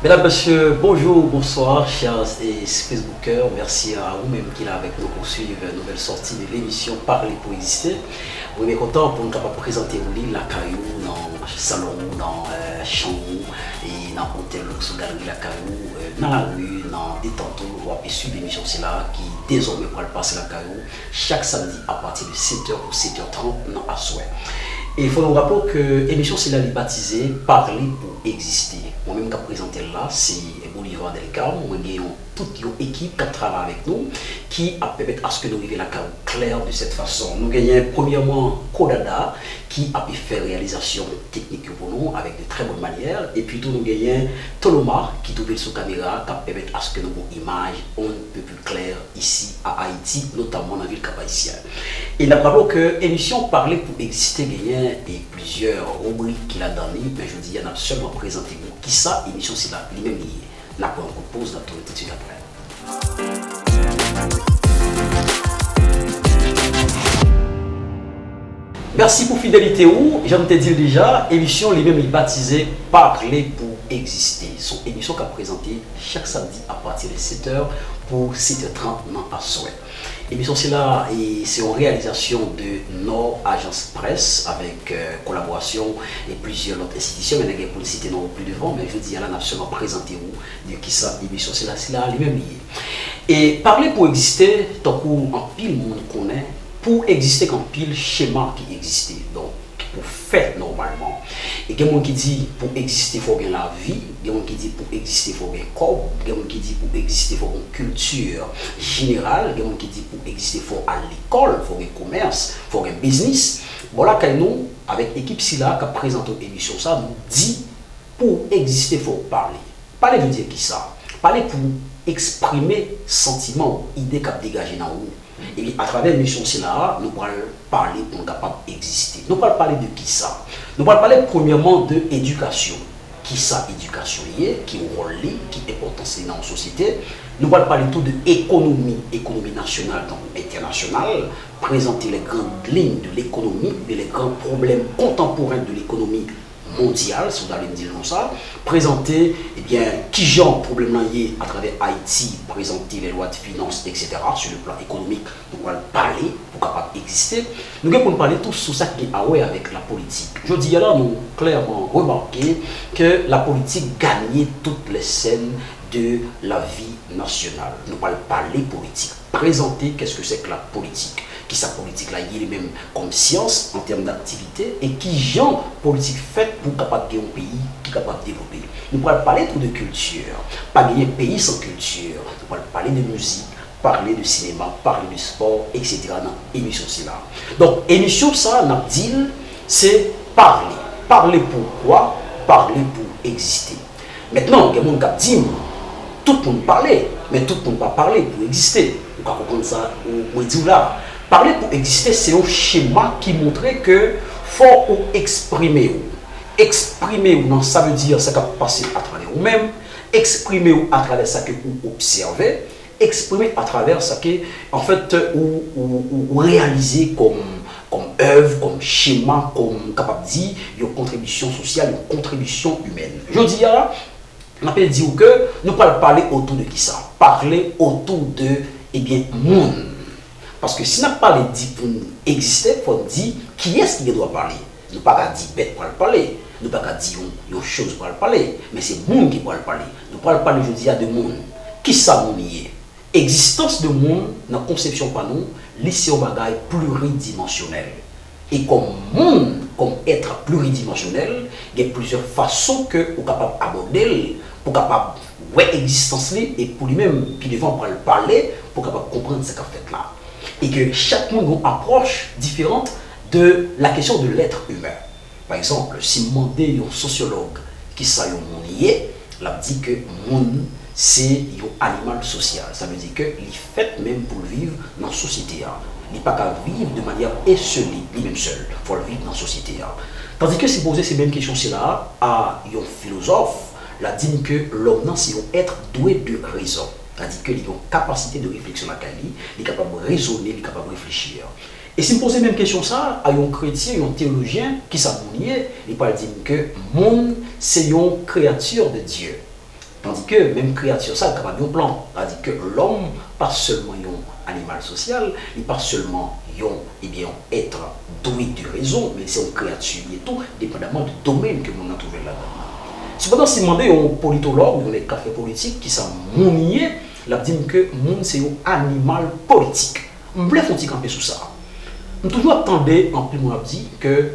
Mesdames, Messieurs, bonjour, bonsoir, chers Facebookers. Merci à vous-même qui est là avec nous pour suivre une nouvelle sortie de l'émission Parler pour exister. Vous êtes content pour nous présenter la caillou dans le salon, dans le champ et dans l'hôtel, sur la galerie La Caillou, dans la rue, dans des tantôt. Vous avez suivre l'émission c'est là qui désormais va passer la caillou chaque samedi à partir de 7h ou 7h30 dans la soirée. Et il faut nous rappeler que l'émission c'est là baptisée Parler pour exister. Moi-même qui présenté là, c'est Bolivar Delcam. Nous avons toute une équipe qui travaille avec nous, qui a permis à ce que nous vivions la carte claire de cette façon. Nous avons premièrement Kodada, qui a pu faire réalisation technique pour nous avec de très bonnes manières. Et puis nous avons Toloma, qui trouve sur caméra, qui permet à ce que nous avons une image un peu plus claire ici à Haïti, notamment dans la ville cap-haïtienne. Et nous avons que l'émission Parler pour exister, il y a plusieurs rubriques qu'il a données, mais je dis, il y en a seulement présenté vous. Qui ça, l'émission c'est là, lui-même lié. La première pause, la tournée tout de suite après. Merci pour fidélité ou, j'aime te dire déjà, émission lui-même est baptisée Parler pour exister. Son émission qu'a présenté chaque samedi à partir de 7h pour 7h30 dans à souhait. L'émission c'est là et c'est en réalisation de Nord Agence Presse avec collaboration et plusieurs autres institutions. Mais les publicités n'ont plus devant, mais je dis à la nation présenter vous de qui ça l'émission c'est là lui-même lié. Et Parler pour exister, tant qu'en pile monde connaît, pour exister comme pile schéma qui existait. Donc pour faire normalement. Et il y a des gens qui disent pour exister, il faut gagner la vie. Il y a des gens qui disent pour exister, il faut gagner un corps. Il y a des gens qui disent pour exister, il faut une culture générale. Il y a des gens qui disent pour exister, il faut aller à l'école, il faut un commerce, il faut un business. Voilà que nous, avec l'équipe SILA qui a présenté l'émission, ça nous dit pour exister, il faut parler. Parler veut dire qui ça? Parler pour exprimer sentiments, idées qui ont dégagé dans nous. Et bien, à travers l'émission SILA, nous allons parler pour être capable d'exister. Nous allons parler de qui ça? Nous allons parler premièrement de l'éducation. Qui ça, éducation liée, qui est rôle, qui est important dans la société. Nous allons parler tout de économie nationale et internationale, présenter les grandes lignes de l'économie, les grands problèmes contemporains de l'économie mondiale, si vous allez me dire comme ça, présenter eh bien, qui genre problème lié à travers Haïti, présenter les lois de finances, etc. Sur le plan économique, nous allons parler pour capable d'exister. Nous allons parler tout sur ça qui est avec la politique. Je dis là, nous clairement remarqué que la politique gagnait toutes les scènes de la vie nationale. Nous allons parler politique, présenter qu'est-ce que c'est que la politique. Qui sa politique là, il est même comme science en termes d'activité et qui genre politique faite pour capable de un pays qui est capable de développer. Nous pourrons parler tout de culture, pas gagner pays sans culture. Nous pourrons parler de musique, parler de cinéma, parler de sport, etc. dans l'émission là. Donc émission ça, n'a dit c'est parler. Parler pourquoi? Parler pour exister. Maintenant, il y a des gens qui disent tout le monde parle, mais tout le monde pas parler pour exister. Vous comprenez ça? Vous dites là. Parler pour exister, c'est un schéma qui montrait que faut exprimer. Exprimer, ça veut dire ce qui a passé à travers vous-même, exprimer à travers ce que vous observez, exprimer à travers ce que en fait, vous réalisez comme œuvre, comme schéma, comme capable de dire, une contribution sociale, une contribution humaine. Je dis là, on peut dire que nous parlons parler autour de qui ça? Parler autour de, eh bien, monde. Parce que si on n'a pas dit pour exister, il faut dire qui est-ce qui doit parler. Nous ne pouvons pas dire bête pour parler, nous ne pouvons pas dire une chose pour parler, mais c'est le monde qui doit parler. Nous ne pouvons pas parler, je dis, de monde. Qui ça nous lié? Existence de monde, dans la conception par nous, c'est un bagage pluridimensionnel. Et comme monde, comme être pluridimensionnel, il y a plusieurs façons que vous êtes capable d'aborder, pour capable de existence et pour lui-même, puis devant pour le parler, pour capable comprendre ce qu'il a fait là. Et que chaque monde a une approche différente de la question de l'être humain. Par exemple, si on demande un sociologue qui sait un lié, il dit que le monde c'est un animal social. Ça veut dire qu'il est fait même pour vivre dans la société. Il n'est pas qu'à vivre de manière isolée, lui-même seul. Il faut le vivre dans la société. Tandis que si poser ces mêmes questions-là à un philosophe, il a dit que l'homme c'est un être doué de raison. C'est-à-dire qu'il a une capacité de réflexion à Cali, il est capable de raisonner, il est capable de réfléchir. Et si je pose la même question ça à un chrétien, un théologien qui s'abonnier, il peut dire que le monde c'est une créature de Dieu. Tandis que même créature ça, capable de plan. C'est-à-dire que l'homme, pas seulement un animal social, il pas seulement eh bien, être doué de raison, mais c'est une créature et tout, dépendamment du domaine que l'on a trouvé là-dedans. Cependant, si demandez à un politologue ou un café politique qui s'est mounier, il a dit que le monde c'est un animal politique. Je voulais faire un camper sur ça. Je toujours attendais en plus moi dit que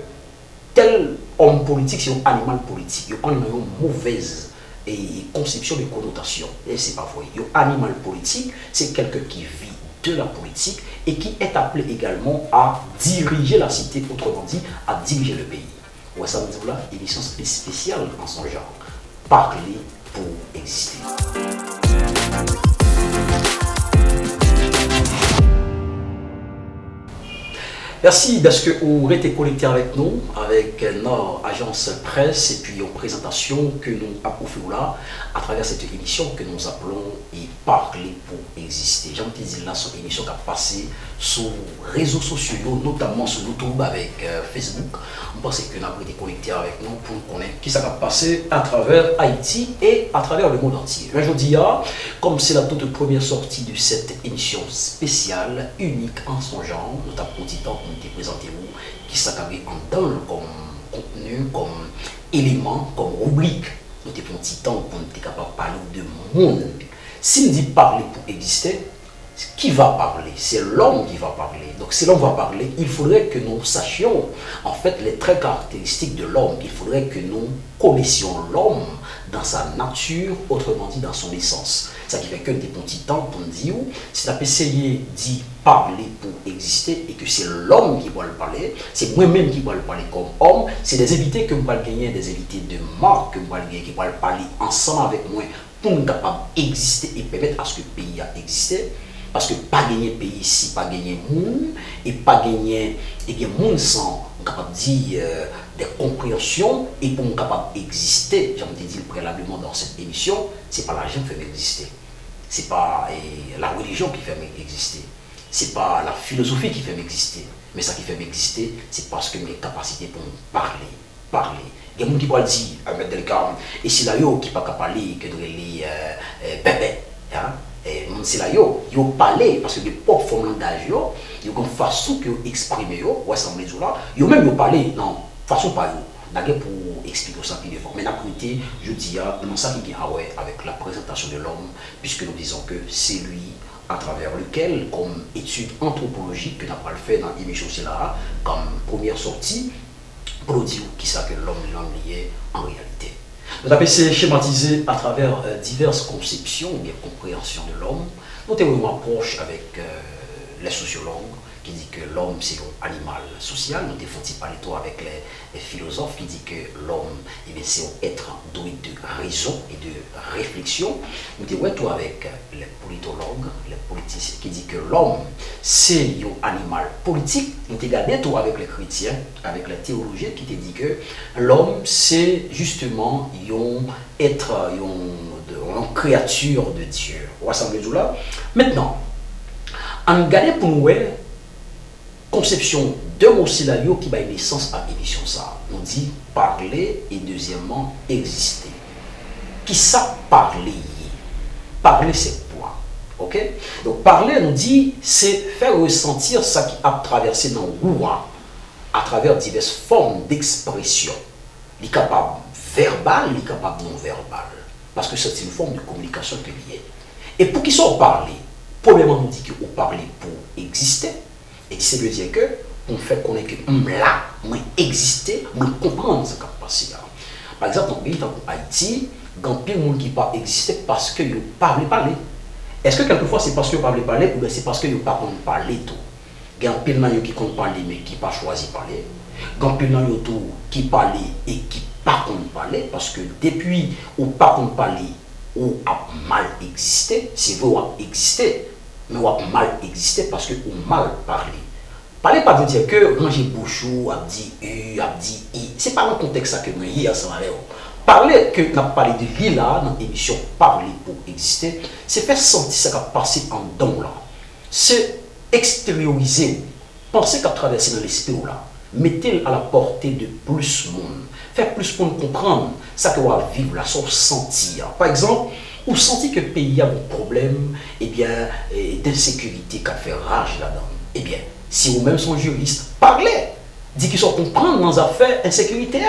tel homme politique c'est un animal politique. Il a une mauvaise conception de connotation. Et c'est pas vrai. Un animal politique, c'est quelqu'un qui vit de la politique et qui est appelé également à diriger la cité, autrement dit, à diriger le pays. Ouais, ça me dit là, émission spéciale en son genre. Parler pour exister. Merci parce que vous avez été connecté avec nous, avec notre agence presse et puis en présentation que nous avons là à travers cette émission que nous appelons et Parler pour exister. J'aime te dire là, c'est une émission qui a passé sur les réseaux sociaux, notamment sur YouTube avec Facebook. On pense que nous avons été connectés avec nous pour connaître qui ça a passé à travers Haïti et à travers le monde entier. Aujourd'hui, comme c'est la toute première sortie de cette émission spéciale, unique en son genre, nous avons petit temps pour nous présenter qui s'accabait en dans comme contenu, comme élément, comme rubrique. Nous avons un petit temps pour nous être capable de parler de monde. Si nous dit parler pour exister, qui va parler? C'est l'homme qui va parler. Donc si l'homme va parler, il faudrait que nous sachions en fait les traits caractéristiques de l'homme. Il faudrait que nous connaissions l'homme dans sa nature, autrement dit dans son essence. Ça qui fait que des petits temps pour nous dire, si tu as essayé d'y parler pour exister et que c'est l'homme qui va le parler, c'est moi-même qui va le parler comme homme, c'est des invités que je vais gagner, des invités de marque que je vais gagner, qui vont parler ensemble avec moi pour nous capable d'exister et permettre à ce que le pays a existé. Parce que pas gagner pays ici, pas gagner monde, et pas gagner monde sans capable de dire des compréhensions et pour nous capable d'exister, j'aime dire préalablement dans cette émission, c'est pas l'argent qui fait exister. C'est pas la religion qui fait exister. C'est pas la philosophie qui fait exister. Mais ça qui fait exister, c'est parce que mes capacités pour parler. Il y a des gens qui peuvent dire, à mettre des carmes, et c'est là qui pas parler, que de les bébés. Et c'est là yo parler parce que les propres formes langage yo une façon que exprimer yo ouais ça me dit là yo même yo parler non façon pas yo d'accord pour expliquer ça plus de forme mais la priorité je dis dans ça qui vient avec la présentation de l'homme puisque nous disons que c'est lui à travers lequel comme étude anthropologique que n'a pas le fait dans l'émission c'est là comme première sortie pour dire qui ça que l'homme lié en réalité. Nous avons essayé de schématiser à travers diverses conceptions ou bien compréhensions de l'homme. Nous avons une approche avec les sociologues qui disent que l'homme c'est un animal social. Nous avons parlé avec les philosophes qui disent que l'homme c'est un être doué de raison et de réflexion. Nous avons avec les politologues, les politiciens qui disent que l'homme c'est un animal politique. Nous avons regardé tout avec les chrétiens, avec les théologiens qui te disent que l'homme c'est justement un être, une créature de Dieu. On va s'en là. Maintenant, en regardant pour nous, conception de mon scénario qui va naissance à l'émission ça. On dit parler et deuxièmement exister. Qui ça parler? Parler c'est quoi? Ok? Donc parler on dit c'est faire ressentir ça qui a traversé dans le roi à travers diverses formes d'expression. Il est capable verbal, il est capable non verbal. Parce que c'est une forme de communication que liée. Et pour qu'ils soient parlés, premièrement on dit qu'on parler pour exister. Et ça veut dire que on fait connaître que là, moi exister, moi comprendre ce qui a passé. Par exemple, dans un pays comme Haïti, il y a plein de gens qui pas exister parce que ils parlent parler. Est-ce que quelquefois c'est parce que parlent parler ou bien c'est parce que ils pas parler tout? Il y a plein de gens qui comptent parler mais qui pas choisi parler. Il y a plein de gens qui parlent et qui pas parler parce que depuis ou pas parler ou a mal existé, c'est vrai ou a existé. Mais on a mal existé parce que on mal parlé. Parler pas veut dire que manger bouchou, a dit a dit i. C'est pas dans le contexte ça que nous y ensemble. Parler que n'a parlé de lui là dans l'émission parler pour exister, c'est faire sentir ça qui a passé en don là. C'est extérioriser, penser qu'à traverser dans l'esprit là, mettez à la portée de plus monde. faire plus pour nous comprendre ça que va vivre là, sans sentir. Par exemple, ou sentir que le pays a un problème, eh bien, d'insécurité qui fait rage là-dedans. Eh bien, si vous-même sont juristes, parlez. Dites qu'ils sont comprendre dans les affaires insécurité.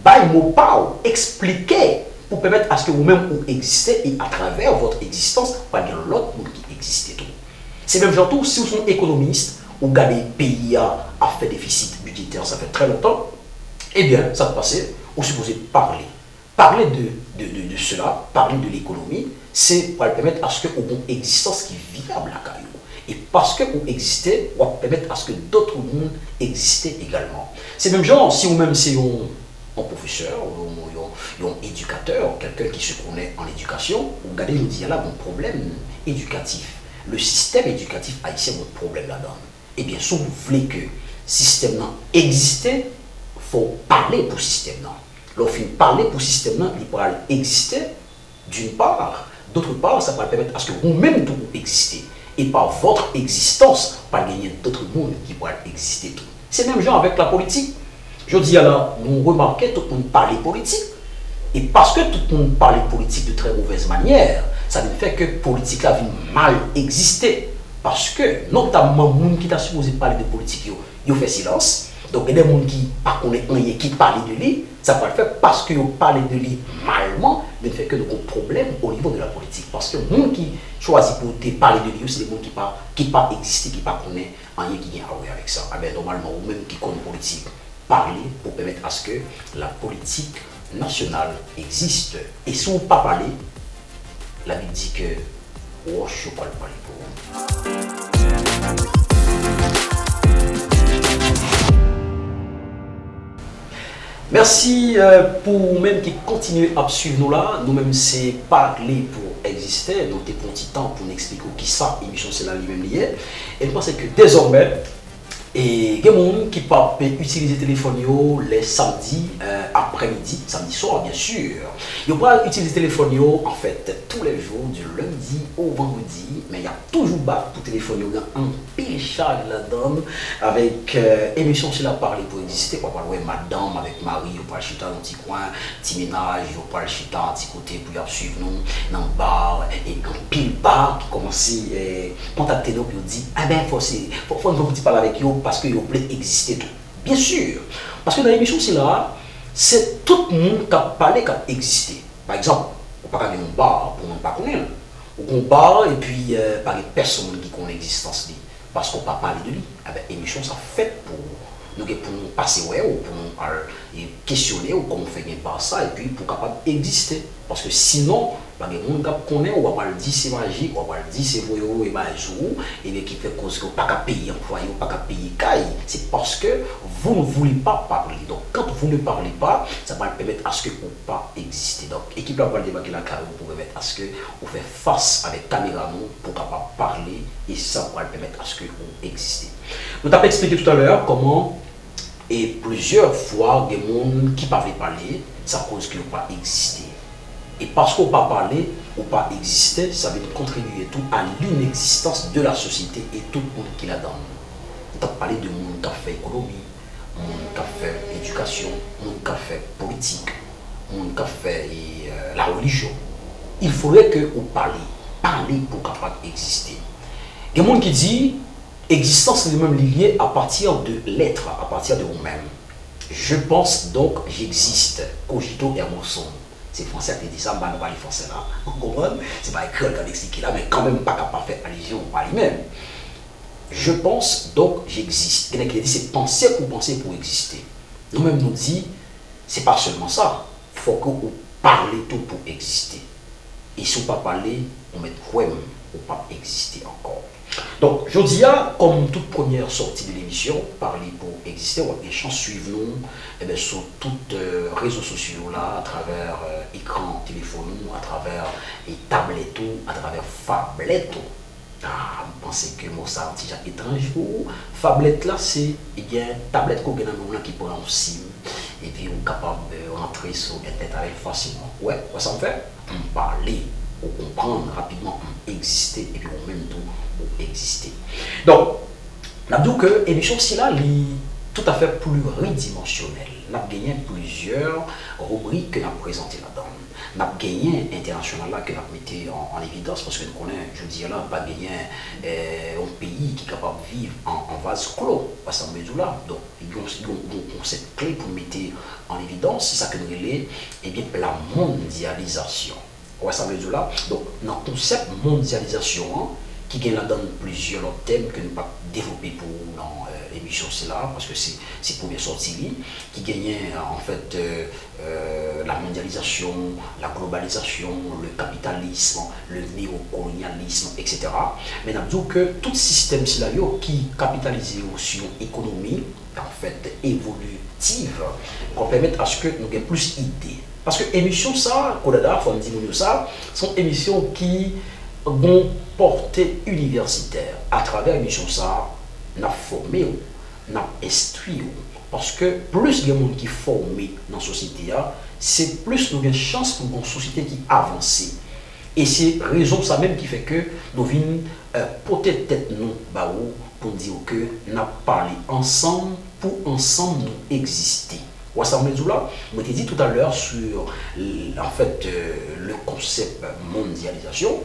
Bah, mot pas, expliquez pour permettre à ce que vous-même vous existez et à travers votre existence, pas bien l'autre monde qui existe tout. C'est même genre tout, si vous êtes économiste, ou regardez le pays a fait déficit budgétaire, ça fait très longtemps, eh bien, ça va passer, vous supposez parler. Parler de cela, parler de l'économie, c'est pour permettre à ce que vous ayez une existence qui est viable à Caillou. Et parce que vous existez, vous permettre à ce que d'autres mondes existent également. C'est même genre, si vous-même c'est un professeur, un éducateur, quelqu'un qui se connaît en éducation, vous regardez, nous dit, il y a là un problème éducatif. Le système éducatif haïtien a un problème là-dedans. Eh bien, si vous voulez que le système existe, il faut parler pour le système. Lorsqu'il parler pour le système, il pourra exister d'une part. D'autre part, ça va permettre à ce que vous-même tout existez. Et par votre existence, pas gagner d'autres mondes qui pourraient exister tout. C'est même genre avec la politique. Je dis alors, nous remarquons tout le monde parler politique. Et parce que tout le monde parle politique de très mauvaise manière, ça veut dire que la politique a mal existé. Parce que, notamment, les gens qui sont supposés parler de politique, ils ont fait silence. Donc, il y a des gens qui ne connaissent rien, qui parlent de lui. Ça va le faire parce qu'ils parlent de lui malement, mais ne fait que nous avons un problème au niveau de la politique. Parce que les gens qui choisissent pour parler de lui, c'est des gens qui ne pas exister, qui ne connaissent rien qui vient à voir avec ça. Alors, normalement, ou même qui connaissent la politique, parler pour permettre à ce que la politique nationale existe. Et si on ne pas parler, la Bible dit que oh, je ne parle pas pour vous. Merci pour même qui continuent à suivre nous là. Nous-mêmes, c'est parler pour exister. Nous avons un petit temps pour nous expliquer qui ça, l'émission c'est là lui-même liée. Et je pense que désormais, et il y a des gens qui peuvent utiliser le téléphone les samedis après-midi, samedi soir bien sûr. Ils peuvent utiliser le téléphone en fait tous les jours, du lundi au vendredi, mais il y a toujours pas pour téléphone un pile charge là-dedans avec émission sur la parler pour exister. On parler madame avec Marie, on parle chita dans un petit coin, petit ménage, on parle chita un petit côté pour suivre nous dans le bar et un pile bar qui commence à contacter nous et on dit ah ben faut un petit parler avec eux parce que vous voulez exister tout. Bien sûr, parce que dans l'émission c'est là, c'est tout le monde qui a parlé, qui a existé. Par exemple, on peut pas aller un bar pour ne pas connaître. Ou un bar et puis par les personnes qui connaissent l'existence parce qu'on ne peut pas parler de lui. L'émission ça fait pour nous passer ouais, ou pour nous questionner ou comment on fait par ça et puis pour capable exister. Parce que sinon, les gens qui connaissent, on va pas le dire c'est magique, on va le dire c'est voyou et majou, et bien qui fait cause que vous ne pouvez pas payer employé, vous ne pouvez pas payer caille. C'est parce que vous ne voulez pas parler. Donc quand vous ne parlez pas, ça va permettre à ce que vous ne pas exister. Donc l'équipe va débarquer la carrière pour permettre à ce que vous faites face avec caméra pour capable parler et ça va permettre à ce que vous existez. Nous avons expliqué tout à l'heure comment et plusieurs fois des gens qui ne peuvent pas parler, ça cause qu'ils n'ont pas existé. Et parce qu'on ne peut pas parler ou pas exister, ça veut contribuer tout à l'inexistence de la société et tout le monde qui la donne. On a parlé de monde qui a fait économie, monde qui a fait éducation, monde qui a fait politique, monde qui a fait la religion. Il faudrait que vous parlez pour capable exister. Il y a des gens qui disent existence est même liée à partir de l'être, à partir de vous-même. Je pense donc j'existe. Cogito ergo sum. C'est français qui dit ça, mais on va les français là. On comprend? C'est pas écrit dans l'expliqué là, mais quand même pas capable de faire allusion à lui-même. Je pense donc j'existe. Et qui dit c'est penser pour exister. Nous-mêmes nous dit c'est pas seulement ça. Il faut que vous parlez tout pour exister. Et si vous ne pas parler, on met quoi même ou pas exister encore. Donc, je dis, comme toute première sortie de l'émission, parler pour exister, on va bien suivre nous sur tous les réseaux sociaux là, à travers écran, téléphone, à travers les tablettes, à travers Fabletto. Ah, vous pensez que moi ça c'est déjà étrange ou Fablette là, c'est bien tablette qu'on a dans qui prend un SIM et puis on est capable de rentrer sur internet avec facilement. Ouais, quoi ça me fait? On parler, on comprendre rapidement, on exister et puis on même tout exister. Donc, on a dit que l'émission si là, tout à fait pluridimensionnel. Nous avons gagné plusieurs rubriques que nous avons présentées là-dedans. Nous avons gagné international là que nous avons mis en évidence parce que nous connaissons, je dis là, pas gagné un pays qui est capable de vivre en vase clos. Parce que là, donc, il y a un concept clé pour mettre en évidence, c'est ça que nous relève, eh bien, la mondialisation. Là, donc, dans le concept mondialisation, hein, qui gagne là-dedans plusieurs thèmes que nous pas développer pour dans l'émission c'est là parce que c'est première sortie qui gagnait en fait la mondialisation, la globalisation, le capitalisme, le néocolonialisme, etc. Mais nous disons que tout système là qui capitalise sur l'économie en fait évolutive pour permettre à ce que nous ayons plus d'idées. Parce que émission ça, Kodada, faut dire ça, sont émissions qui ont portée universitaire. À travers l'émission ça, nous avons formé, nous avons instruit. Parce que plus de gens qui sont formés dans la société, c'est plus nous avons une chance pour une société qui avance. Et c'est raison ça même qui fait que nous venons peut-être nous pour dire que nous avons parlé ensemble pour ensemble nous exister. Je t'ai dit tout à l'heure sur en fait, le concept mondialisation,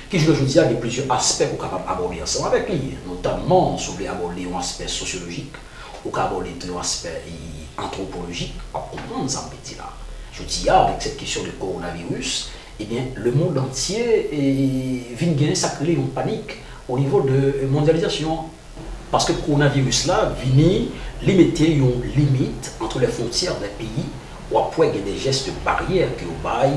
qui je dis a plusieurs aspects qu'on est capable d'aborder ensemble avec lui, notamment sur les aborder un aspect sociologique, ou aborder un aspect anthropologique, à comprendre ça là. Je dis avec cette question du coronavirus, eh bien, le monde entier vient gagner sa clé en panique au niveau de mondialisation. Parce que le coronavirus là vient limiter une limite entre les frontières des pays ou après il y a des gestes barrières qui au bail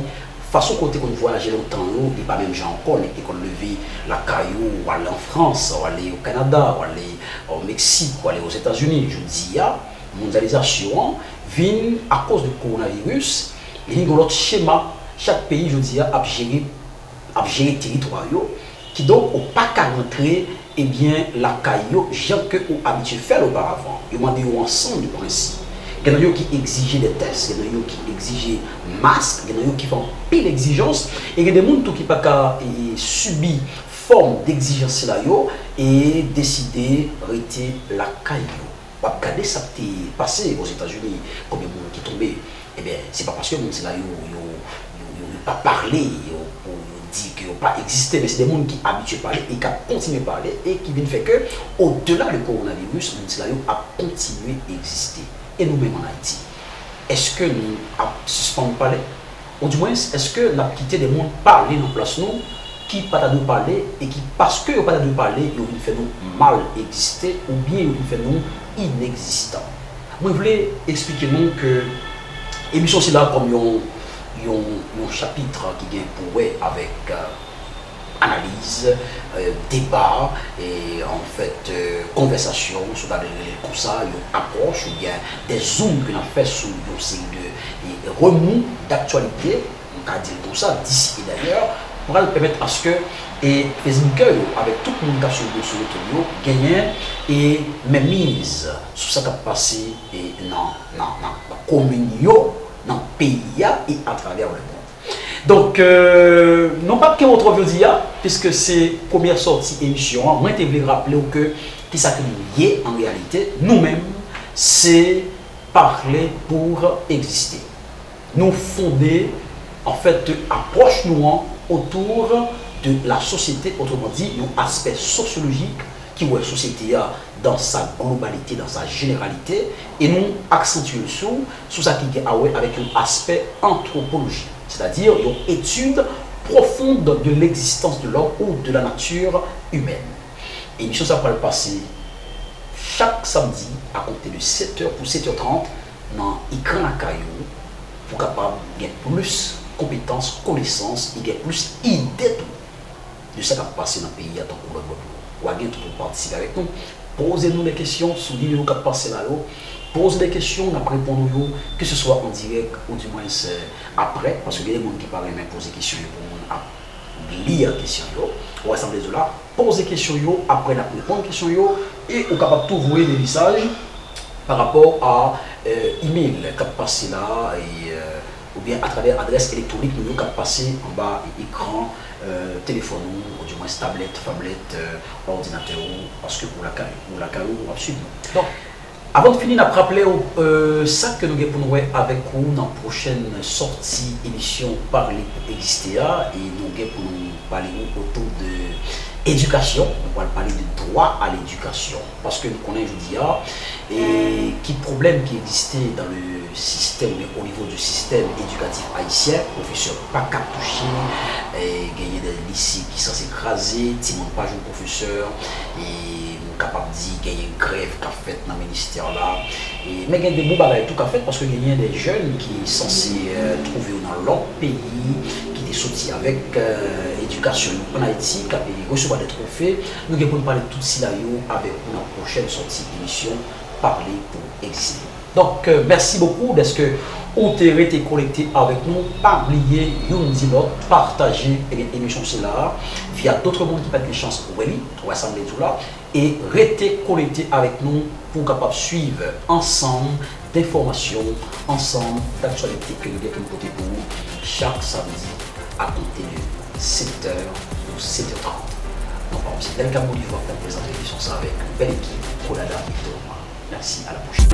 façon côté qu'on voyage longtemps et pas même gens encore et qu'on lever la caillou ou aller en France ou aller au Canada ou aller au Mexique ou aller aux États-Unis. Je dis la mondialisation vient à cause du coronavirus. Il y a un autre schéma, chaque pays je dis a géré territoire qui donc au pas qu'à rentrer eh bien la caillou gens que vous habitué faire auparavant. Ils ont dit ensemble du principe. Il y en a qui exigeaient des tests, il y en a qui exigeaient masques, il y en a qui font pile d'exigences et il y a des gens qui n'ont pas subi forme d'exigence là et décidé d'arrêter la caillou. Regardez ça qui est passé aux États-Unis, combien de gens qui tombaient. Eh bien, c'est pas parce que les gens n'ont pas parlé, dit qu'ils n'ont pas existé, mais c'est des gens qui sont habitués à parler et qui continuent à parler et qui viennent faire que, au-delà du coronavirus, les gens a continué à exister. Et nous-mêmes en Haïti, est-ce que nous avons suspendu parler? Ou du moins, est-ce que nous avons quitté des gens parler dans place nous qui pas de parler et qui, parce qu'ils n'ont pas de parler, ils ont fait nous mal exister ou bien ils ont fait nous inexistants? Moi, je voulais expliquer nous que l'émission c'est là comme un chapitre qui est pour avec analyse, débat et en fait conversation sur comme ça, une approche ou bien des zooms que l'on fait sur une série de remous d'actualité, on va dire comme ça, d'ici et d'ailleurs, pour permettre à ce que et Facebook avec tout le monde qui a sur le gagne et même mise sur ce qui a passé et dans la commune, dans le pays et à travers le monde. Donc, non pas que votre veut dire, puisque c'est première sortie émission, moi je voulais rappeler que ça qui est en réalité, nous-mêmes, c'est parler pour exister. Nous fonder, en fait, approche nous autour de la société, autrement dit, un aspect sociologique qui est la société dans sa globalité, dans sa généralité, et nous accentuons sur ça qui est avec un aspect anthropologique, c'est-à-dire une étude profonde de l'existence de l'homme ou de la nature humaine. Et une chose ça va le passer chaque samedi à compter de 7h pour 7h30 dans l'écran à caillou pour capable de gagner plus de compétences, connaissances et gagner plus d'idées de ce qui va passer dans le pays à tant que ou à tout pour participer avec nous. Posez-nous des questions, soulignez nous qui passé là-haut. Posez des questions, on a répondu, que ce soit en direct ou du moins après, parce qu'il y a des gens qui parlent même poser des questions pour lire les questions. On va assembler de là, poser des questions, après la répondre aux questions, et on est capable de tout voir des messages par rapport à email qui passé là, et, ou bien à travers l'adresse électronique nous qui passé en bas écran, téléphone ou du moins tablette, tablette, ordinateur, parce que pour la caillou, absolument. Donc, Avant de finir, on rappeler ça que nous avons pour nous avec vous dans la prochaine sortie émission Parler pour exister et nous avons pour nous parler autour de éducation. On va parler de droit à l'éducation parce que nous connaissons aujourd'hui et qui problème qui existait dans le système, au niveau du système éducatif haïtien, professeur pas qu'à toucher, gagner des lycées qui sont écrasés, tout le monde pas jeune professeur et capable de dire qu'il y a une grève qui a fait dans le ministère là. Mais il y a des beaux bagages tout qu'a fait parce qu'il y a des jeunes qui sont censés trouver dans leur pays, qui sont sortis avec éducation en Haïti, qui ont recevoir des trophées. Nous allons parler de tout cela avec une prochaine sortie d'émission Parler pour exister. Donc, merci beaucoup d'être que vous avez été connecté avec nous. Pas oublier, partager l'émission là via d'autres mondes qui peuvent des chances pour venir, pour assembler tout là. Et restez connecté avec nous pour capable suivre ensemble d'informations, ensemble d'actualités que nous avons pour vous chaque samedi à compter de 7h ou 7h30. Donc, c'est Delca Bolivar qui a présenté l'émission avec une belle équipe, Colada et Thomas. Merci, à la prochaine.